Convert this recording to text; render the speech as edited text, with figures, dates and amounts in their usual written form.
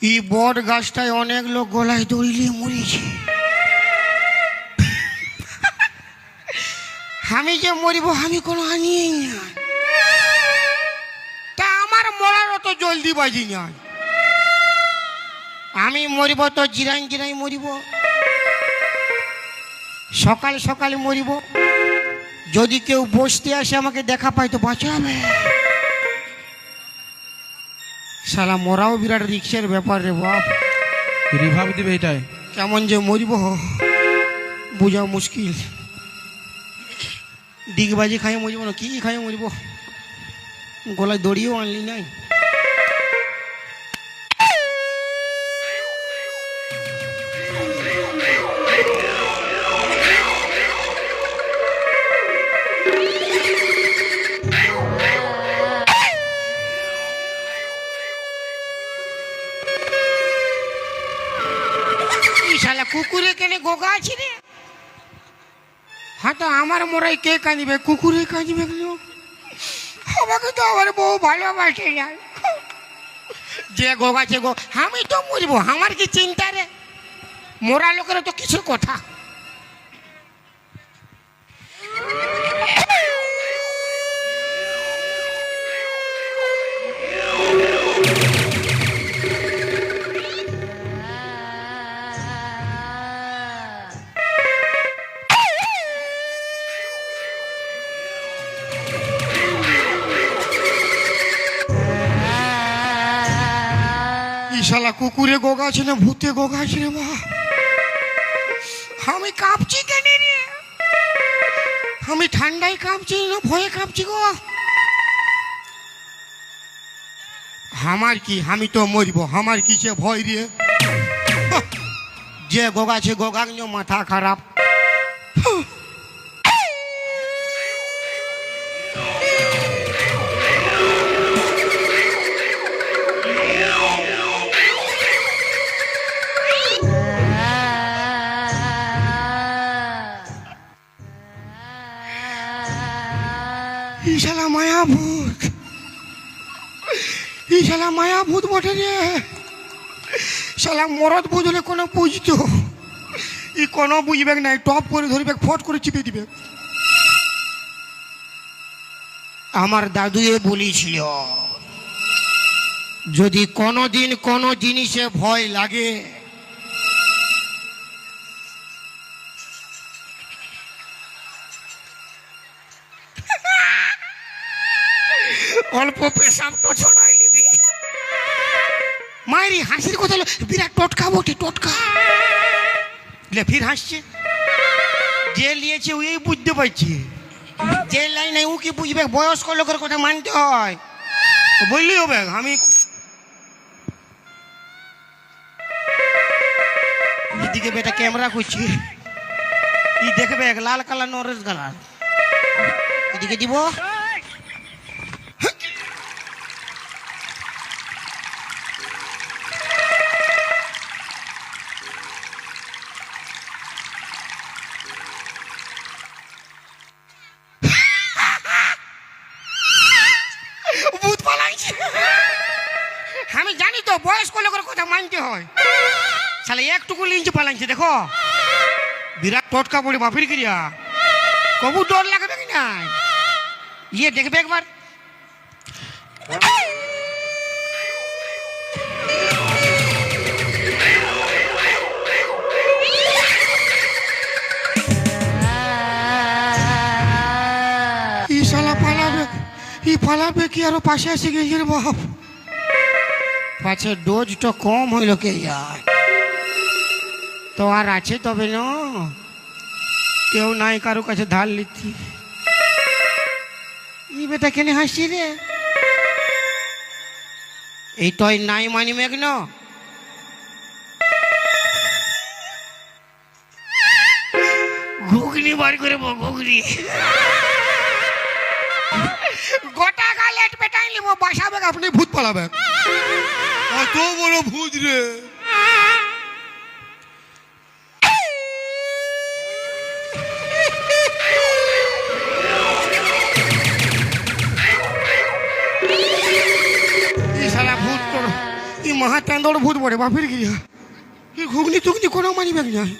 এই বট গাছটায় অনেক লোক গলায় দড়ি নিয়ে মরেছে। আমি যে মরিব আমি কোনো আনিয়েই না, তা আমার মরার অত জলদি বাজি না। আমি মরিব তো জিরাই জিরাই মরিব, সকাল সকালে মরিব। যদি কেউ বসতে আসে আমাকে দেখা পায় তো বাঁচাবে। শালা মরাও বিরাট রিক্সের ব্যাপার রে বাপ। রিভাব দিবে এটাই, কেমন যে মরিব বোঝা মুশকিল। ডিগবাজি খাইয়ে মরিব না কি খাইয়ে মরিব, গলায় দড়িও আনলি নাই। শালা কুকুরে কেনে গোগা আছে রে? হ্যাঁ তো আমার মোড়াই কে কাঁদিবে? কুকুরে কাঁদিবে কেন? আমাকে তো আমার বউ ভালোবাসে যায়। যে গোগাছে গো, আমি তো মরিব, আমার কি চিন্তা রে? মোরা লোকের তো কিছু কথা। শালা কুকুরে গোগা আছে না ভূতে গোগা আছে রে বা? আমি কাঁপছি কেন রে? আমি ঠান্ডায় কাঁপছি না ভয়ে কাঁপছি গো? আমার কি, আমি তো মরিব, আমার কিসে ভয় রে? যে গোগা আছে গোগা নিয়ে মাথা খারাপ। শালা মায়া ভূত, এই শালা মায়া ভূত বটে রে। শালা মরদ বুঝলে কোনো বুঝতো, ই কোনো বুঝবে নাই, টপ করে ধরবে, ফট করে চিপে দিবে। আমার দাদুয়ে বলেছিল, যদি কোনোদিন কোনো জিনিসে ভয় লাগে অল্প পেশাব তো ছড়াই নিবি। মায়েরি হাসির কথা হলো বিরাট টোটকা বটে, টোটকা। ফির হাসছে, যে লিয়েছে ওই বুঝতে পারছি, যে লাইন নাই ও কি বুঝবে? বয়স্ক লোকের কথা মানতে হয়, বললেই হবে। আমি এদিকে বেটা ক্যামেরা করছি, ই দেখবে লাল কালার নরেশ কালার, এদিকে দিব। আমি জানি তো বয়স্ক লোকের কথা মানতে হয়। শালা একটুকু লিঞ্চে পালাইছে, দেখো বিরাট টোটকা পড়ে বাপির ক্রিয়া, কবু ডর লাগবে কি না? ইয়ে দেখবে একবার। ই শালা পালাবে, ই পালাবে কি আরো পাশে এসে গেছে রে বাপ। পাছে ডোজটা কম হইল কে ইয়ার, তো আর আছে তবে না, কেউ নাই কারো কাছে ধার লিচ্ছি। ই বেটা কেনে হাসছি রে? এই তো নাই মানি মেঘ ন, ঘুগনি বার করে ঘুগনি গোটা গালেট পেটাই নিব, বাসাবে আপনি ভূত পালাবে। কত বড় ভূত রে! ই মহা তেন্দর ভূত বড়ে বাপের গিয়া ই ঘুগনি টুগনি কোনো মানি ব্যাগ নাই